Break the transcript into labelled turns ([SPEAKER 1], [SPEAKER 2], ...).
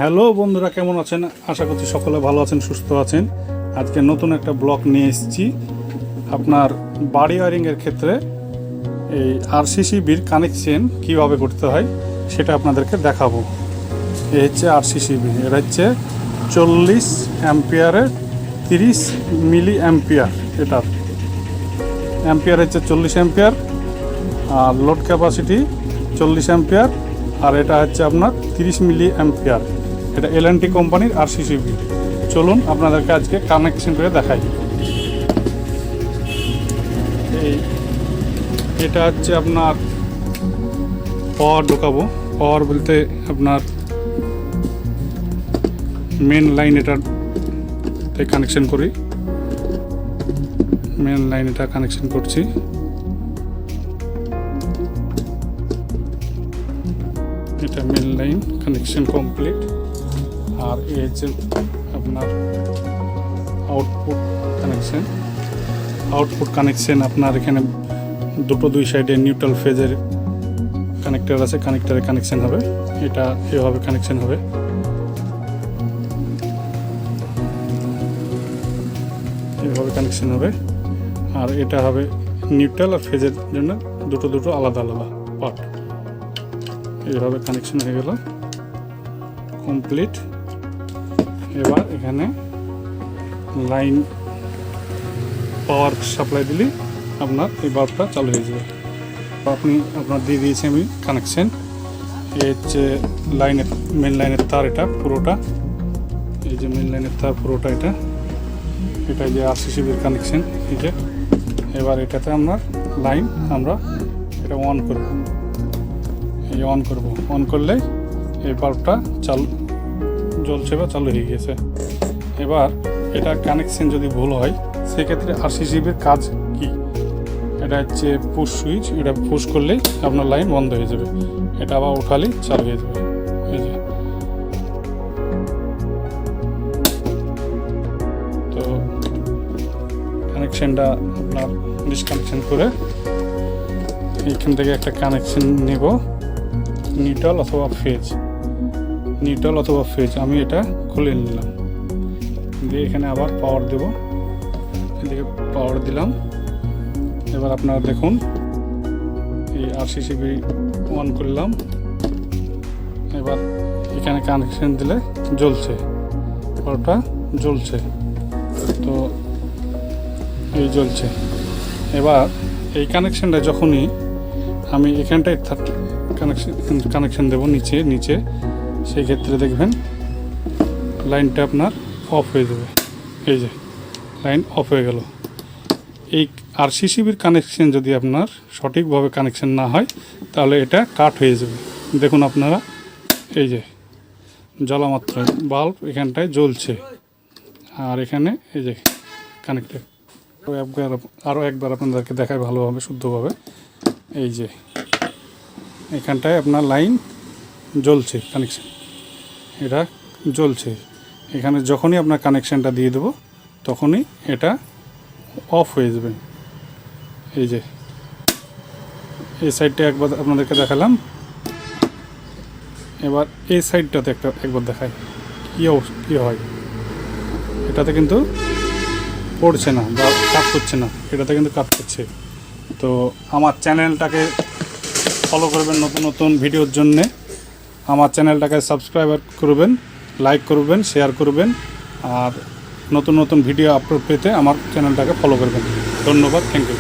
[SPEAKER 1] Hello বন্ধুরা, কেমন আছেন? আশা করছি সকলে ভালো আছেন, সুস্থ আছেন। আজকে নতুন একটা ব্লগ নিয়ে এসেছি। আপনার বাড়ি ওয়ারিংয়ের ক্ষেত্রে এই আরসিসিবির কানেকশন কীভাবে করতে হয় সেটা আপনাদেরকে দেখাবো। এই হচ্ছে আরসিসিবি, এটা হচ্ছে 40 অ্যাম্পিয়ারের 30 মিলি অ্যাম্পিয়ার। এটার অ্যাম্পিয়ার হচ্ছে 40 অ্যাম্পিয়ার, আর লোড ক্যাপাসিটি 40 অ্যাম্পিয়ার, আর এটা হচ্ছে আপনার 30 মিলি অ্যাম্পিয়ার। এটা এলএনটি কোম্পানির আরসিসিবি। চলুন আপনাদেরকে আজকে কানেকশন করে দেখাই। এটা হচ্ছে আপনার পাওয়ার ঢোকাবো। পাওয়ার বলতে আপনার মেন লাইন, এটাতে কানেকশন করি। মেন লাইন এটা কানেকশন করছি। এটা মেন লাইন কানেকশন কমপ্লিট। আর এই হচ্ছে আপনার আউটপুট কানেকশন। আপনার এখানে দুই সাইডে নিউট্রাল ফেজের কানেক্টর আছে, কানেক্টরে কানেকশন হবে। এটা এভাবে কানেকশন হবে। এভাবে কানেকশন হবে। আর এটা হবে নিউট্রাল আর ফেজের জন্য দুটো আলাদা আলাদা পার্ট। এইভাবে কানেকশন হয়ে গেল কমপ্লিট। এবার এখানে লাইন পাওয়ার সাপ্লাই দিলে আপনার এই বাল্বটা চালু হয়ে যাবে। আপনার দিয়ে দিয়েছি আমি কানেকশন। এই হচ্ছে লাইনের মেন লাইনের তার, এটা পুরোটা। এই যে মেন লাইনের তার পুরোটা, এটা যে আরসিসিবির কানেকশন। এই যে এবার এটাতে আপনার লাইন আমরা এটা অন করব। এই অন করলে এই বাল্বটা জ্বলছে বা চালু হয়ে গেছে। এবার এটা কানেকশন যদি ভুল হয় সেক্ষেত্রে আরসিসিবির কাজ কি? এটা হচ্ছে পুশ সুইচ। এটা পুশ করলেই আপনার লাইন বন্ধ হয়ে যাবে। এটা আবার উঠালেই চালু হয়ে যাবে। এই যে তো কানেকশনটা আপনার ডিসকানেকশন করে এখান থেকে একটা কানেকশন নেব, নিউট্রাল অথবা ফেজ। আমি এটা খুলে নিলাম, দিয়ে এখানে আবার পাওয়ার দেব। এদিকে পাওয়ার দিলাম। এবার আপনারা দেখুন, এই আরসিসিবি অন করলাম। এবার এখানে কানেকশন দিলে জ্বলছে, পাওয়ারটা জ্বলছে। তো এই জ্বলছে। এবার এই কানেকশনটা যখনই আমি এখানটায় কানেকশন দেবো নিচে, সেই ক্ষেত্রে দেখবেন লাইনটা আপনার অফ হয়ে যাবে। এই যে লাইন অফ হয়ে গেল। এই আরসিসিবির কানেকশন যদি আপনার সঠিকভাবে কানেকশন না হয় তাহলে এটা কাট হয়ে যাবে। দেখুন আপনারা, এই যে জ্বলা মাত্র বাল্ব এখানটায় জ্বলছে। আর এখানে এই যে কানেক্টেড। আরও একবার আপনাদেরকে দেখায় ভালোভাবে, শুদ্ধভাবে। এই যে এখানটায় আপনার লাইন জ্বলছে, কানেকশন এটা জ্বলছে। এখানে যখনই আপনার কানেকশানটা দিয়ে দেবো তখনই এটা অফ হয়ে যাবে। এই যে এই সাইডটা একবার আপনাদেরকে দেখালাম। এবার এই সাইডটাতে একবার দেখাই কী হয়। এটাতে কিন্তু পড়ছে না বা কাট করছে না, এটাতে কিন্তু কাট করছে। তো আমার চ্যানেলটাকে ফলো করবেন নতুন ভিডিওর জন্যে। আমার চ্যানেলটাকে সাবস্ক্রাইব করবেন, লাইক করবেন, শেয়ার করবেন। আর নতুন ভিডিও আপলোড পেতে আমার চ্যানেলটাকে ফলো করবেন। ধন্যবাদ, থ্যাংক ইউ।